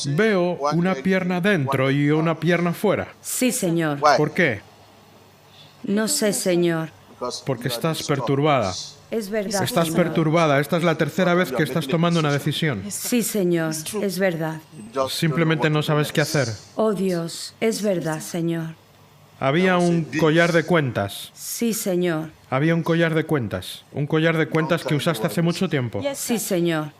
Veo una pierna dentro y una pierna fuera. Sí, Señor. ¿Por qué? No sé, Señor. Porque estás perturbada. Es verdad, Estás Señor. perturbada. Esta es la tercera vez que estás tomando una decisión. Sí, Señor. Es verdad. Simplemente no sabes qué hacer. Oh, Dios. Es verdad, Señor. Había un collar de cuentas. Sí, Señor. Había un collar de cuentas. Un collar de cuentas que usaste hace mucho tiempo. Sí, Señor.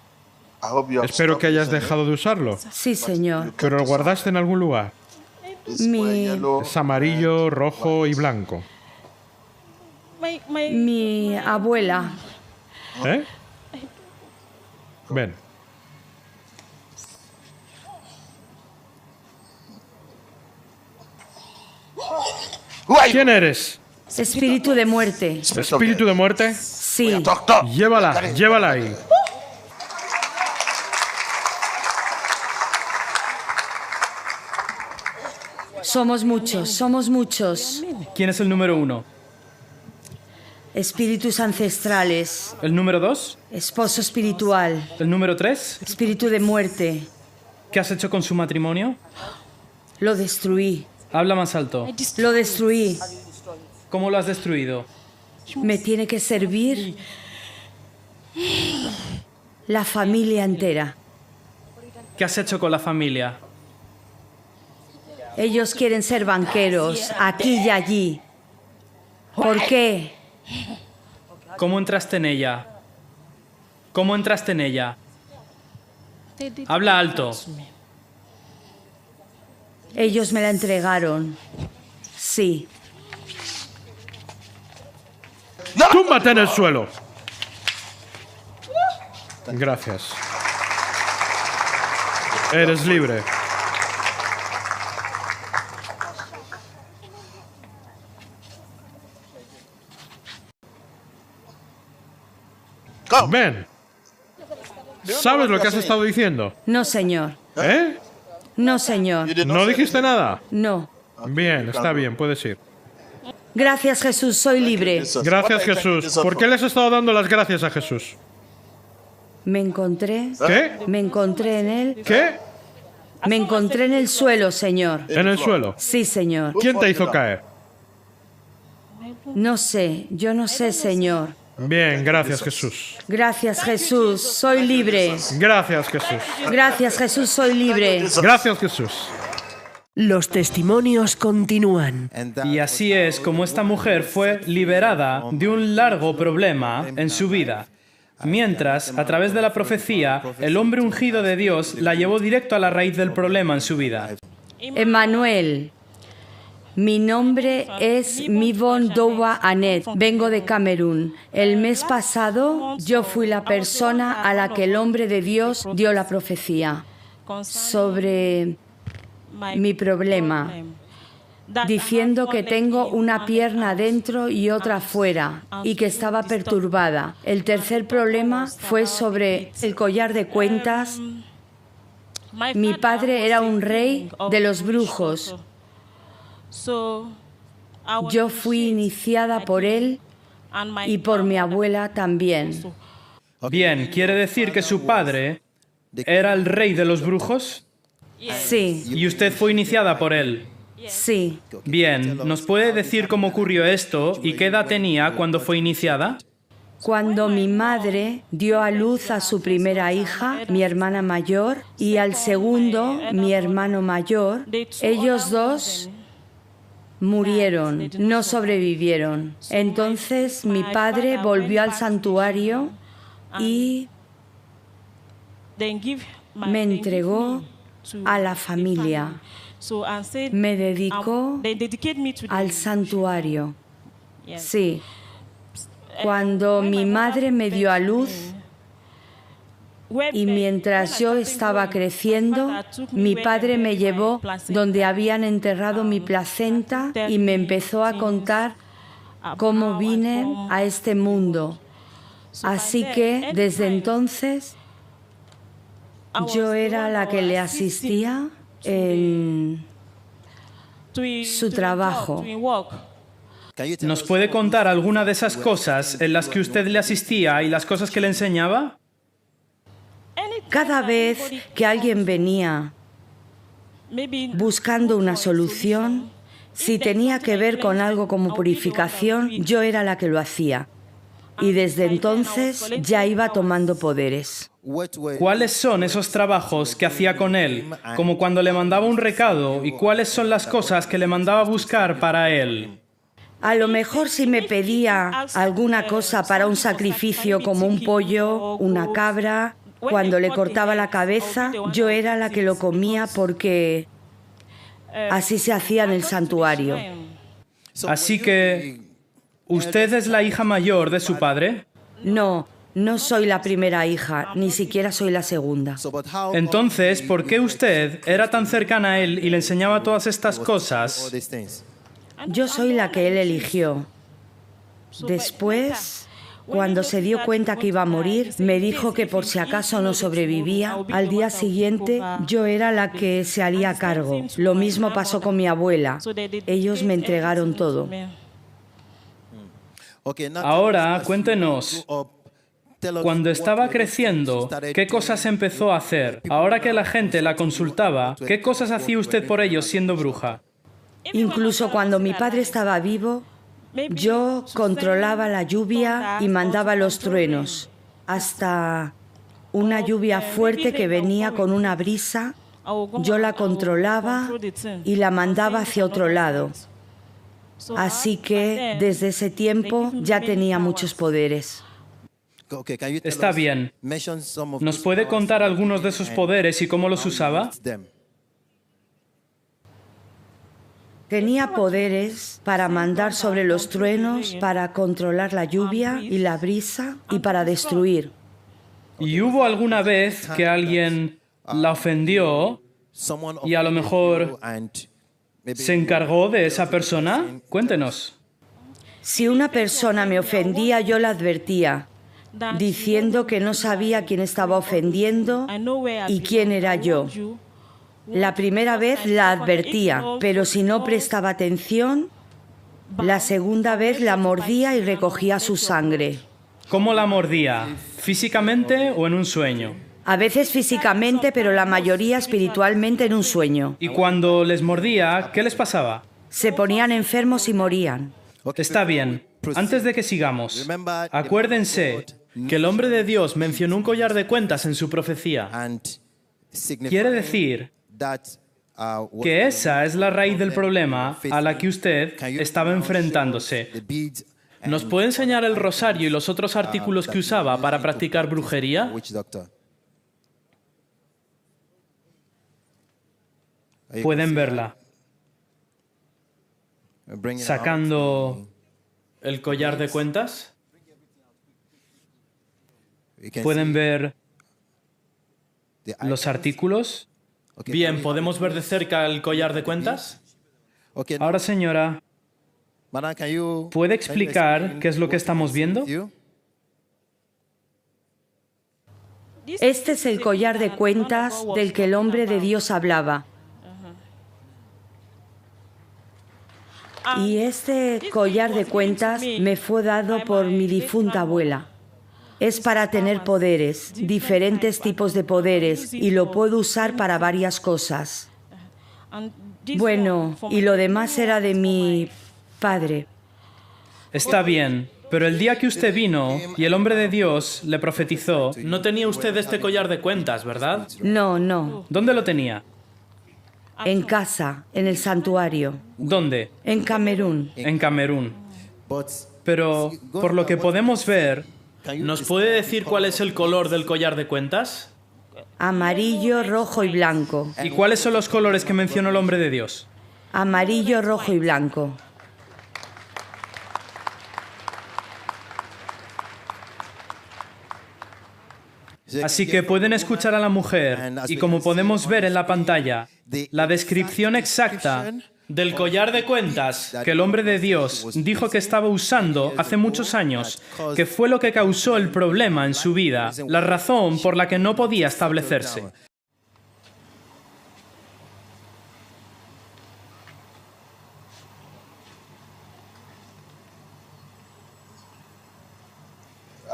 Espero que hayas dejado de usarlo. Sí, Señor. Pero lo guardaste en algún lugar. Es amarillo, rojo y blanco. Mi abuela. ¿Eh? Ven. ¿Quién eres? Espíritu de muerte. ¿Espíritu de muerte? Sí. Llévala, llévala ahí. Somos muchos, somos muchos. ¿Quién es el número 1? Espíritus ancestrales. ¿El número 2? Esposo espiritual. ¿El número 3? Espíritu de muerte. ¿Qué has hecho con su matrimonio? Lo destruí. Habla más alto. Lo destruí. ¿Cómo lo has destruido? Me tiene que servir la familia entera. ¿Qué has hecho con la familia? Ellos quieren ser banqueros, aquí y allí. ¿Por qué? ¿Cómo entraste en ella? ¿Cómo entraste en ella? Habla alto. Ellos me la entregaron. Sí. ¡Túmbate en el suelo! Gracias. Eres libre. Ven. ¿Sabes lo que has estado diciendo? No, Señor. ¿Eh? No, Señor. ¿No dijiste nada? No. Bien, está bien, puedes ir. Gracias, Jesús, soy libre. Gracias, Jesús. ¿Por qué le has estado dando las gracias a Jesús? Me encontré. ¿Qué? Me encontré en él. ¿Qué? Me encontré en el suelo, Señor. ¿En el suelo? Sí, Señor. ¿Quién te hizo caer? No sé, yo no sé, Señor. Bien, gracias, Jesús. Gracias, Jesús, soy libre. Gracias, Jesús. Gracias, Jesús, soy libre. Gracias, Jesús. Los testimonios continúan. Y así es como esta mujer fue liberada de un largo problema en su vida. Mientras, a través de la profecía, el hombre ungido de Dios la llevó directo a la raíz del problema en su vida. Emmanuel. Mi nombre es Mivon Dowa Anet. Vengo de Camerún. El mes pasado yo fui la persona a la que el hombre de Dios dio la profecía sobre mi problema, diciendo que tengo una pierna dentro y otra fuera y que estaba perturbada. El tercer problema fue sobre el collar de cuentas. Mi padre era un rey de los brujos. Yo fui iniciada por él y por mi abuela también. Bien, ¿quiere decir que su padre era el rey de los brujos? Sí, Y usted fue iniciada por él. sí. Bien, ¿nos puede decir cómo ocurrió esto y qué edad tenía cuando fue iniciada? Cuando mi madre dio a luz a su primera hija, mi hermana mayor, y al segundo, mi hermano mayor, ellos dos murieron, no sobrevivieron. Entonces mi padre volvió al santuario y me entregó a la familia. Me dedicó al santuario. Sí. Cuando mi madre me dio a luz y mientras yo estaba creciendo, mi padre me llevó donde habían enterrado mi placenta y me empezó a contar cómo vine a este mundo. Así que desde entonces yo era la que le asistía en su trabajo. ¿Nos puede contar alguna de esas cosas en las que usted le asistía y las cosas que le enseñaba? Cada vez que alguien venía buscando una solución, si tenía que ver con algo como purificación, yo era la que lo hacía. Y desde entonces ya iba tomando poderes. ¿Cuáles son esos trabajos que hacía con él? Como cuando le mandaba un recado, ¿y cuáles son las cosas que le mandaba a buscar para él? A lo mejor si me pedía alguna cosa para un sacrificio como un pollo, una cabra, cuando le cortaba la cabeza, yo era la que lo comía porque así se hacía en el santuario. Así que, ¿usted es la hija mayor de su padre? No, no soy la primera hija, ni siquiera soy la segunda. Entonces, ¿por qué usted era tan cercana a él y le enseñaba todas estas cosas? Yo soy la que él eligió. Después, cuando se dio cuenta que iba a morir, me dijo que por si acaso no sobrevivía, al día siguiente yo era la que se haría cargo. Lo mismo pasó con mi abuela. Ellos me entregaron todo. Ahora, cuéntenos, cuando estaba creciendo, ¿qué cosas empezó a hacer? Ahora que la gente la consultaba, ¿qué cosas hacía usted por ellos siendo bruja? Incluso cuando mi padre estaba vivo, yo controlaba la lluvia y mandaba los truenos, hasta una lluvia fuerte que venía con una brisa, yo la controlaba y la mandaba hacia otro lado. Así que desde ese tiempo ya tenía muchos poderes. Está bien. ¿Nos puede contar algunos de esos poderes y cómo los usaba? Tenía poderes para mandar sobre los truenos, para controlar la lluvia y la brisa y para destruir. ¿Y hubo alguna vez que alguien la ofendió y a lo mejor se encargó de esa persona? Cuéntenos. Si una persona me ofendía, yo la advertía, diciendo que no sabía quién estaba ofendiendo y quién era yo. La primera vez la advertía, pero si no prestaba atención, la segunda vez la mordía y recogía su sangre. ¿Cómo la mordía? ¿Físicamente o en un sueño? A veces físicamente, pero la mayoría espiritualmente en un sueño. Y cuando les mordía, ¿qué les pasaba? Se ponían enfermos y morían. Está bien. Antes de que sigamos, acuérdense que el hombre de Dios mencionó un collar de cuentas en su profecía. Quiere decir que esa es la raíz del problema a la que usted estaba enfrentándose. ¿Nos puede enseñar el rosario y los otros artículos que usaba para practicar brujería? Pueden verla. Sacando el collar de cuentas. Pueden ver los artículos. Bien, ¿podemos ver de cerca el collar de cuentas? Ahora, señora, ¿puede explicar qué es lo que estamos viendo? Este es el collar de cuentas del que el hombre de Dios hablaba. Y este collar de cuentas me fue dado por mi difunta abuela. Es para tener poderes, diferentes tipos de poderes, y lo puedo usar para varias cosas. Bueno, y lo demás era de mi padre. Está bien, pero el día que usted vino y el hombre de Dios le profetizó, no tenía usted este collar de cuentas, ¿verdad? No, no. ¿Dónde lo tenía? En casa, en el santuario. ¿Dónde? En Camerún. En Camerún. Pero, por lo que podemos ver, ¿nos puede decir cuál es el color del collar de cuentas? Amarillo, rojo y blanco. ¿Y cuáles son los colores que mencionó el hombre de Dios? Amarillo, rojo y blanco. Así que pueden escuchar a la mujer y, como podemos ver en la pantalla, la descripción exacta del collar de cuentas que el hombre de Dios dijo que estaba usando hace muchos años, que fue lo que causó el problema en su vida, la razón por la que no podía establecerse.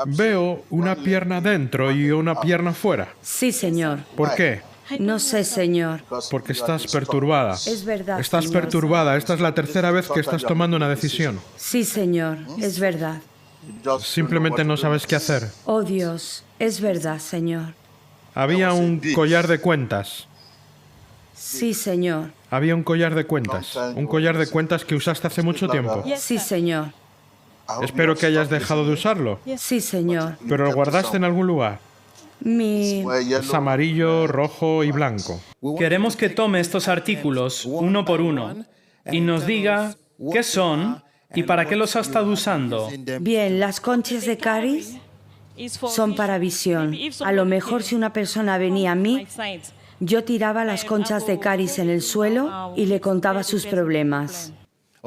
Veo una pierna dentro y una pierna fuera. Sí, Señor. ¿Por qué? No sé, Señor. Porque estás perturbada. Es verdad, Estás Señor. perturbada. Esta es la tercera vez que estás tomando una decisión. Sí, Señor. Es verdad. Simplemente no sabes qué hacer. Oh, Dios. Es verdad, Señor. Había un collar de cuentas. Sí, Señor. Había un collar de cuentas. Un collar de cuentas que usaste hace mucho tiempo. Sí, Señor. Espero que hayas dejado de usarlo. Sí, Señor. Pero lo guardaste en algún lugar. Es amarillo, rojo y blanco. Queremos que tome estos artículos uno por uno y nos diga qué son y para qué los ha estado usando. Bien, las conchas de caris son para visión. A lo mejor si una persona venía a mí, yo tiraba las conchas de caris en el suelo y le contaba sus problemas.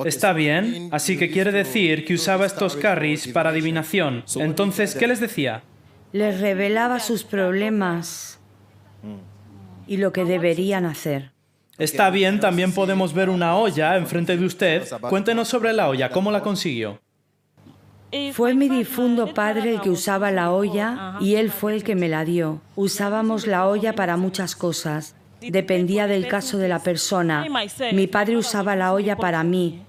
Está bien, así que quiere decir que usaba estos carries para adivinación. Entonces, ¿qué les decía? Les revelaba sus problemas y lo que deberían hacer. Está bien, también podemos ver una olla enfrente de usted. Cuéntenos sobre la olla, ¿cómo la consiguió? Fue mi difunto padre el que usaba la olla y él fue el que me la dio. Usábamos la olla para muchas cosas. Dependía del caso de la persona. Mi padre usaba la olla para mí,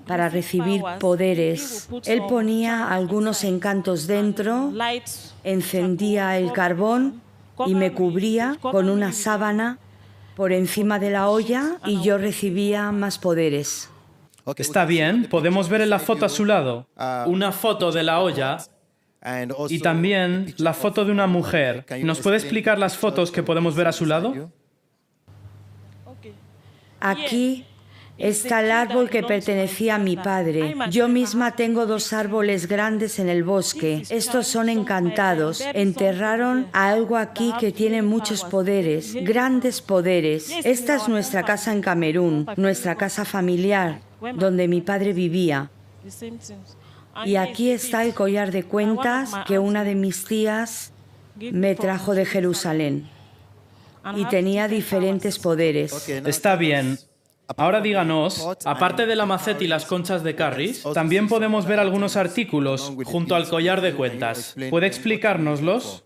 para recibir poderes. Él ponía algunos encantos dentro, encendía el carbón y me cubría con una sábana por encima de la olla y yo recibía más poderes. Está bien, podemos ver en la foto a su lado una foto de la olla y también la foto de una mujer. ¿Nos puede explicar las fotos que podemos ver a su lado? Aquí está el árbol que pertenecía a mi padre. Yo misma tengo 2 árboles grandes en el bosque. Estos son encantados. Enterraron a algo aquí que tiene muchos poderes, grandes poderes. Esta es nuestra casa en Camerún, nuestra casa familiar, donde mi padre vivía. Y aquí está el collar de cuentas que una de mis tías me trajo de Jerusalén. Y tenía diferentes poderes. Está bien. Ahora díganos, aparte de la maceta y las conchas de carries, también podemos ver algunos artículos junto al collar de cuentas. ¿Puede explicárnoslos?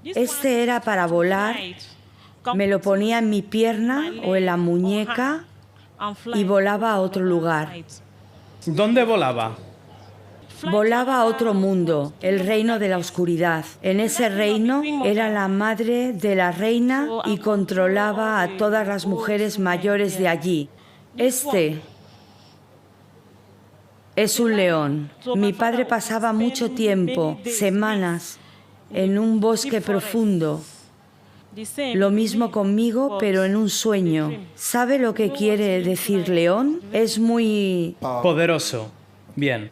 Este era para volar. Me lo ponía en mi pierna o en la muñeca y volaba a otro lugar. ¿Dónde volaba? Volaba a otro mundo, el reino de la oscuridad. En ese reino era la madre de la reina y controlaba a todas las mujeres mayores de allí. Este es un león. Mi padre pasaba mucho tiempo, semanas, en un bosque profundo. Lo mismo conmigo, pero en un sueño. ¿Sabe lo que quiere decir león? Es muy... Poderoso. Bien.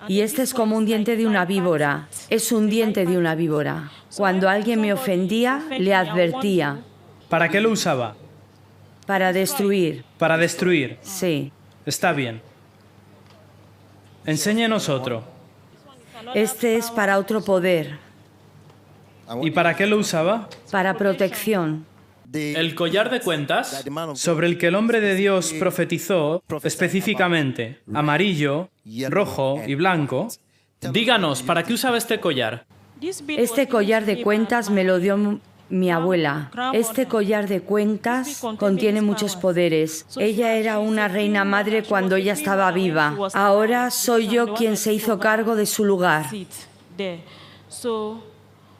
Y este es como un diente de una víbora. Es un diente de una víbora. Cuando alguien me ofendía, le advertía. ¿Para qué lo usaba? Para destruir. Para destruir. Sí. Está bien. Enséñenos otro. Este es para otro poder. ¿Y para qué lo usaba? Para protección. El collar de cuentas, sobre el que el hombre de Dios profetizó específicamente, amarillo, rojo y blanco. Díganos, ¿para qué usaba este collar? Este collar de cuentas me lo dio mi abuela. Este collar de cuentas contiene muchos poderes. Ella era una reina madre cuando ella estaba viva. Ahora soy yo quien se hizo cargo de su lugar.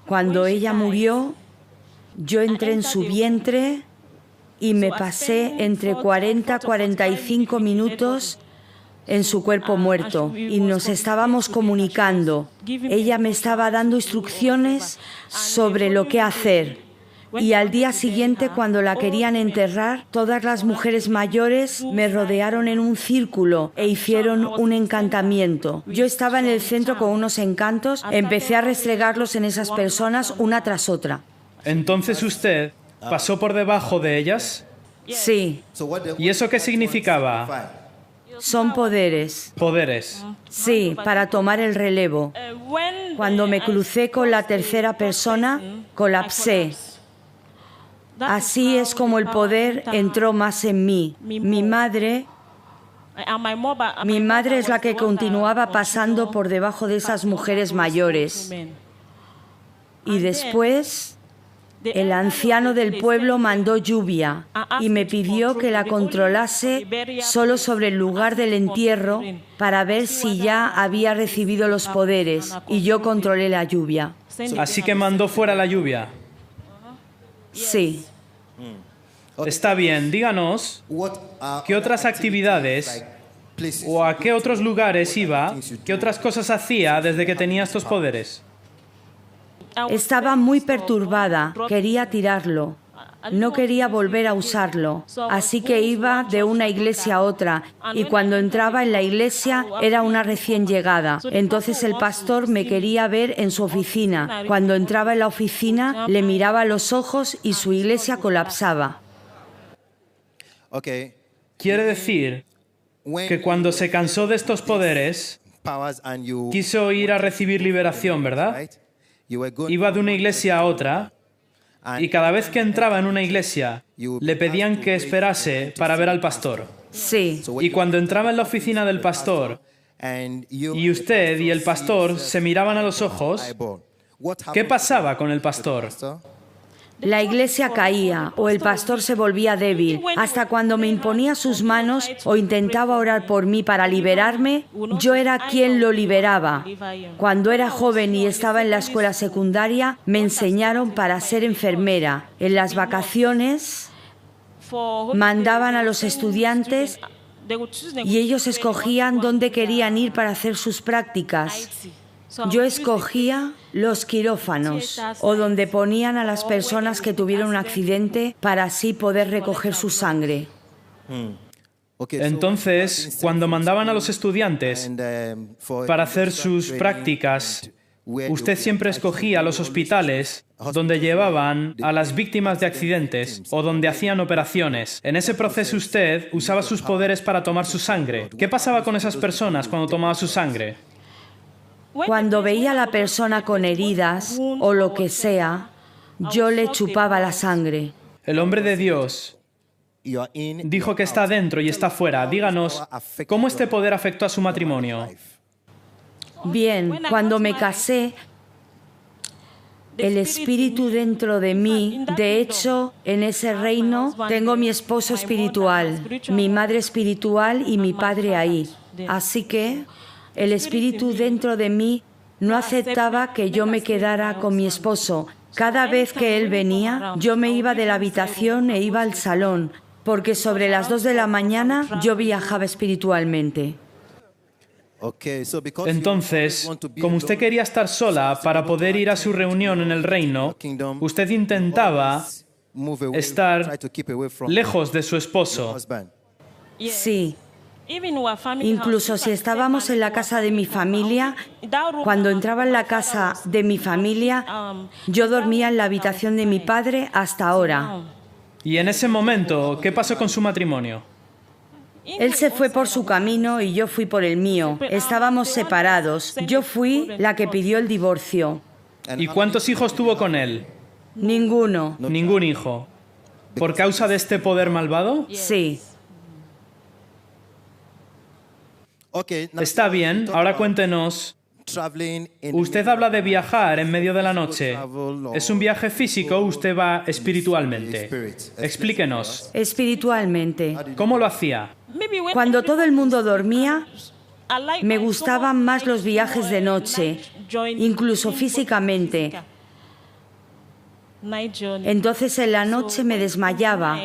Cuando ella murió, yo entré en su vientre y me pasé entre 40 y 45 minutos en su cuerpo muerto y nos estábamos comunicando. Ella me estaba dando instrucciones sobre lo que hacer. Y al día siguiente, cuando la querían enterrar, todas las mujeres mayores me rodearon en un círculo e hicieron un encantamiento. Yo estaba en el centro con unos encantos, empecé a restregarlos en esas personas una tras otra. Entonces usted pasó por debajo de ellas. Sí. ¿Y eso qué significaba? Son poderes. Poderes. Sí, para tomar el relevo. Cuando me crucé con la tercera persona, colapsé. Así es como el poder entró más en mí. Mi madre Mi madre es la que continuaba pasando por debajo de esas mujeres mayores. Y después, el anciano del pueblo mandó lluvia y me pidió que la controlase solo sobre el lugar del entierro para ver si ya había recibido los poderes, y yo controlé la lluvia. Así que mandó fuera la lluvia. Sí. Está bien, díganos qué otras actividades o a qué otros lugares iba, qué otras cosas hacía desde que tenía estos poderes. Estaba muy perturbada, quería tirarlo. No quería volver a usarlo, así que iba de una iglesia a otra, y cuando entraba en la iglesia era una recién llegada. Entonces el pastor me quería ver en su oficina. Cuando entraba en la oficina le miraba a los ojos y su iglesia colapsaba. Quiere decir que cuando se cansó de estos poderes, quiso ir a recibir liberación, ¿verdad? Iba de una iglesia a otra, y cada vez que entraba en una iglesia, le pedían que esperase para ver al pastor. Sí. Y cuando entraba en la oficina del pastor, y usted y el pastor se miraban a los ojos, ¿qué pasaba con el pastor? La iglesia caía o el pastor se volvía débil. Hasta cuando me imponía sus manos o intentaba orar por mí para liberarme, yo era quien lo liberaba. Cuando era joven y estaba en la escuela secundaria, me enseñaron para ser enfermera. En las vacaciones mandaban a los estudiantes y ellos escogían dónde querían ir para hacer sus prácticas. Yo escogía los quirófanos o donde ponían a las personas que tuvieron un accidente para así poder recoger su sangre. Entonces, cuando mandaban a los estudiantes para hacer sus prácticas, usted siempre escogía los hospitales donde llevaban a las víctimas de accidentes o donde hacían operaciones. En ese proceso usted usaba sus poderes para tomar su sangre. ¿Qué pasaba con esas personas cuando tomaba su sangre? Cuando veía a la persona con heridas o lo que sea, yo le chupaba la sangre. El hombre de Dios dijo que está dentro y está fuera. Díganos, ¿cómo este poder afectó a su matrimonio? Bien, cuando me casé, el espíritu dentro de mí, de hecho, en ese reino tengo mi esposo espiritual, mi madre espiritual y mi padre ahí. Así que el espíritu dentro de mí no aceptaba que yo me quedara con mi esposo. Cada vez que él venía, yo me iba de la habitación e iba al salón, porque sobre las 2 de la mañana yo viajaba espiritualmente. Entonces, como usted quería estar sola para poder ir a su reunión en el reino, usted intentaba estar lejos de su esposo. Sí. Incluso si estábamos en la casa de mi familia, cuando entraba en la casa de mi familia, yo dormía en la habitación de mi padre hasta ahora. Y en ese momento, ¿qué pasó con su matrimonio? Él se fue por su camino y yo fui por el mío. Estábamos separados. Yo fui la que pidió el divorcio. ¿Y cuántos hijos tuvo con él? Ninguno. Ningún hijo. ¿Por causa de este poder malvado? Sí. Está bien, ahora cuéntenos. Usted habla de viajar en medio de la noche. ¿Es un viaje físico o usted va espiritualmente? Explíquenos. Espiritualmente. ¿Cómo lo hacía? Cuando todo el mundo dormía, me gustaban más los viajes de noche, incluso físicamente. Entonces en la noche me desmayaba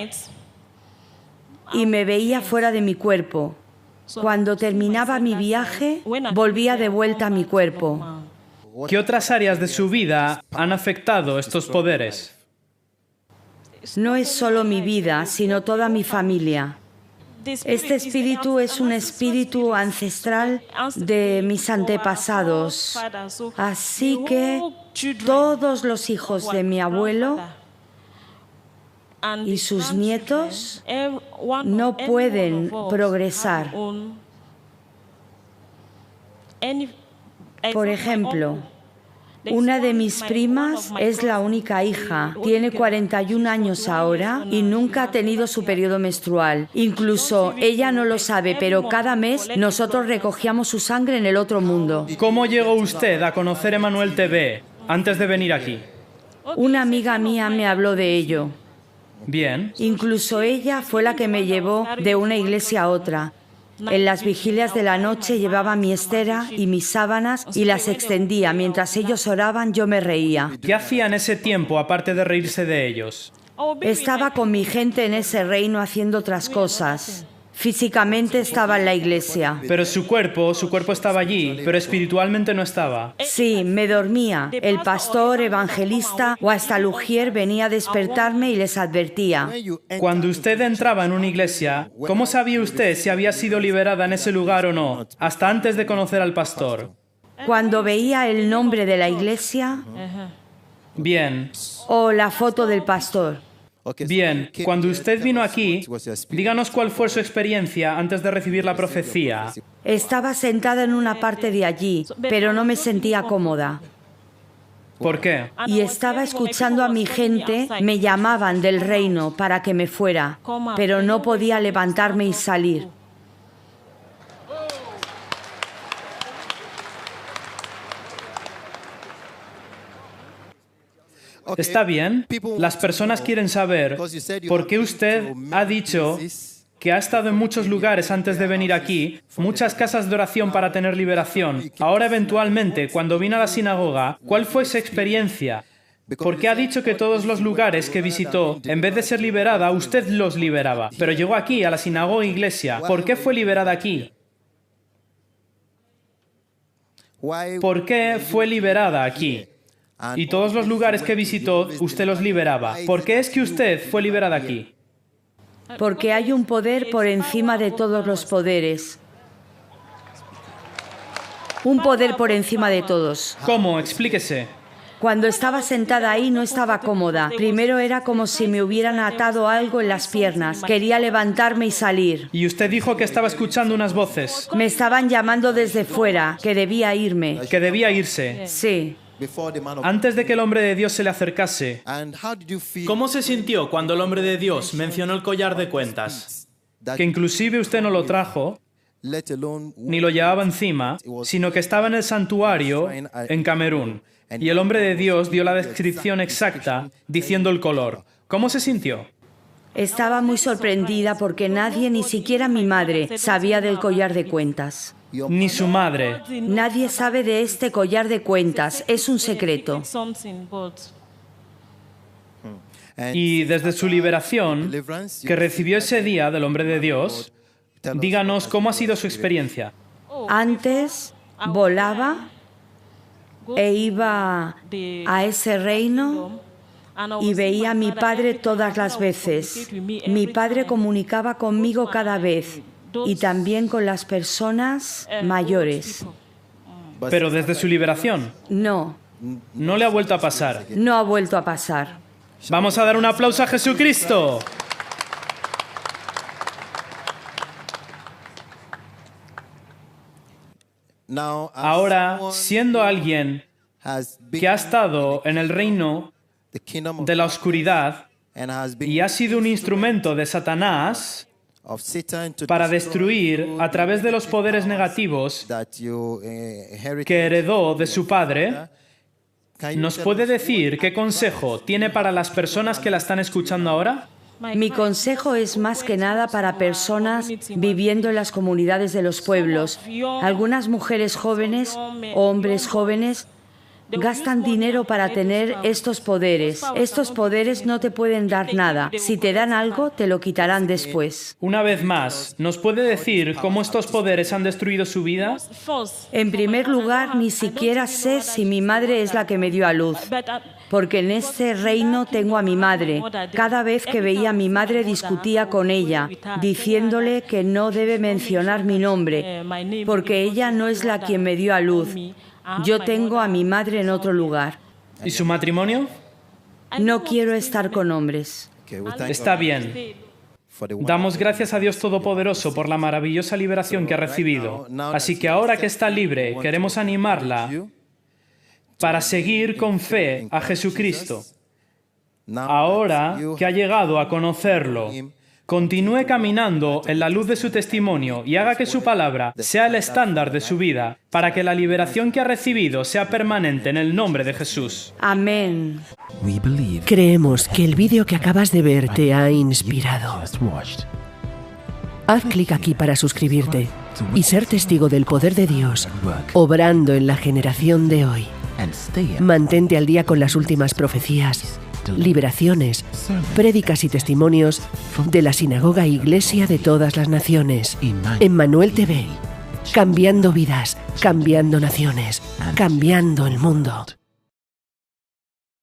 y me veía fuera de mi cuerpo. Cuando terminaba mi viaje, volvía de vuelta a mi cuerpo. ¿Qué otras áreas de su vida han afectado estos poderes? No es solo mi vida, sino toda mi familia. Este espíritu es un espíritu ancestral de mis antepasados. Así que todos los hijos de mi abuelo y sus nietos no pueden progresar. Por ejemplo, Una de mis primas es la única hija, tiene 41 años ahora y nunca ha tenido su periodo menstrual. Incluso ella no lo sabe, pero cada mes nosotros recogíamos su sangre en el otro mundo. ¿Cómo llegó usted a conocer Emanuel TV antes de venir aquí? Una amiga mía me habló de ello. Bien. Incluso ella fue la que me llevó de una iglesia a otra. En las vigilias de la noche llevaba mi estera y mis sábanas y las extendía. Mientras ellos oraban, yo me reía. ¿Qué hacía en ese tiempo aparte de reírse de ellos? Estaba con mi gente en ese reino haciendo otras cosas. Físicamente estaba en la iglesia. Pero su cuerpo estaba allí, pero espiritualmente no estaba. Sí, me dormía. El pastor, evangelista o hasta el ujier venía a despertarme y les advertía. Cuando usted entraba en una iglesia, ¿cómo sabía usted si había sido liberada en ese lugar o no, hasta antes de conocer al pastor? Cuando veía el nombre de la iglesia Bien. o la foto del pastor. Bien, cuando usted vino aquí, díganos cuál fue su experiencia antes de recibir la profecía. Estaba sentada en una parte de allí, pero no me sentía cómoda. ¿Por qué? Y estaba escuchando a mi gente, me llamaban del reino para que me fuera, pero no podía levantarme y salir. Está bien. Las personas quieren saber por qué usted ha dicho que ha estado en muchos lugares antes de venir aquí, muchas casas de oración para tener liberación. Ahora, eventualmente, cuando vino a la sinagoga, ¿cuál fue su experiencia? Porque ha dicho que todos los lugares que visitó, en vez de ser liberada, usted los liberaba. Pero llegó aquí, a la sinagoga iglesia. ¿Por qué fue liberada aquí? ¿Por qué fue liberada aquí? Y todos los lugares que visitó, usted los liberaba. ¿Por qué es que usted fue liberada aquí? Porque hay un poder por encima de todos los poderes. Un poder por encima de todos. ¿Cómo? Explíquese. Cuando estaba sentada ahí no estaba cómoda. Primero era como si me hubieran atado algo en las piernas. Quería levantarme y salir. Y usted dijo que estaba escuchando unas voces. Me estaban llamando desde fuera, que debía irme. Que debía irse. Sí. Antes de que el hombre de Dios se le acercase, ¿Cómo se sintió cuando el hombre de Dios mencionó el collar de cuentas? que inclusive usted no lo trajo, ni lo llevaba encima, sino que estaba en el santuario en Camerún. Y el hombre de Dios dio la descripción exacta, diciendo el color. ¿Cómo se sintió? Estaba muy sorprendida porque nadie, ni siquiera mi madre, sabía del collar de cuentas. Ni su madre. Nadie sabe de este collar de cuentas, es un secreto. Y desde su liberación, que recibió ese día del hombre de Dios, díganos cómo ha sido su experiencia. Antes volaba e iba a ese reino y veía a mi padre todas las veces. Mi padre comunicaba conmigo cada vez y también con las personas mayores. Pero desde su liberación, No, no le ha vuelto a pasar. no ha vuelto a pasar. Vamos a dar un aplauso a Jesucristo. Ahora, siendo alguien que ha estado en el reino de la oscuridad y ha sido un instrumento de Satanás para destruir a través de los poderes negativos que heredó de su padre, ¿nos puede decir qué consejo tiene para las personas que la están escuchando ahora? Mi consejo es más que nada para personas viviendo en las comunidades de los pueblos. Algunas mujeres jóvenes o hombres jóvenes gastan dinero para tener estos poderes. Estos poderes no te pueden dar nada. Si te dan algo, te lo quitarán después. Una vez más, ¿nos puede decir cómo estos poderes han destruido su vida? En primer lugar, ni siquiera sé si mi madre es la que me dio a luz, porque en este reino tengo a mi madre. Cada vez que veía a mi madre discutía con ella, diciéndole que no debe mencionar mi nombre, porque ella no es la quien me dio a luz. Yo tengo a mi madre en otro lugar. ¿Y su matrimonio? No quiero estar con hombres. Está bien. Damos gracias a Dios Todopoderoso por la maravillosa liberación que ha recibido. Así que ahora que está libre, queremos animarla para seguir con fe a Jesucristo. Ahora que ha llegado a conocerlo, continúe caminando en la luz de su testimonio y haga que su palabra sea el estándar de su vida para que la liberación que ha recibido sea permanente en el nombre de Jesús. Amén. Creemos que el vídeo que acabas de ver te ha inspirado. Haz clic aquí para suscribirte y ser testigo del poder de Dios obrando en la generación de hoy. Mantente al día con las últimas profecías, liberaciones, prédicas y testimonios de la Sinagoga Iglesia de todas las naciones. Emmanuel TV, cambiando vidas, cambiando naciones, cambiando el mundo.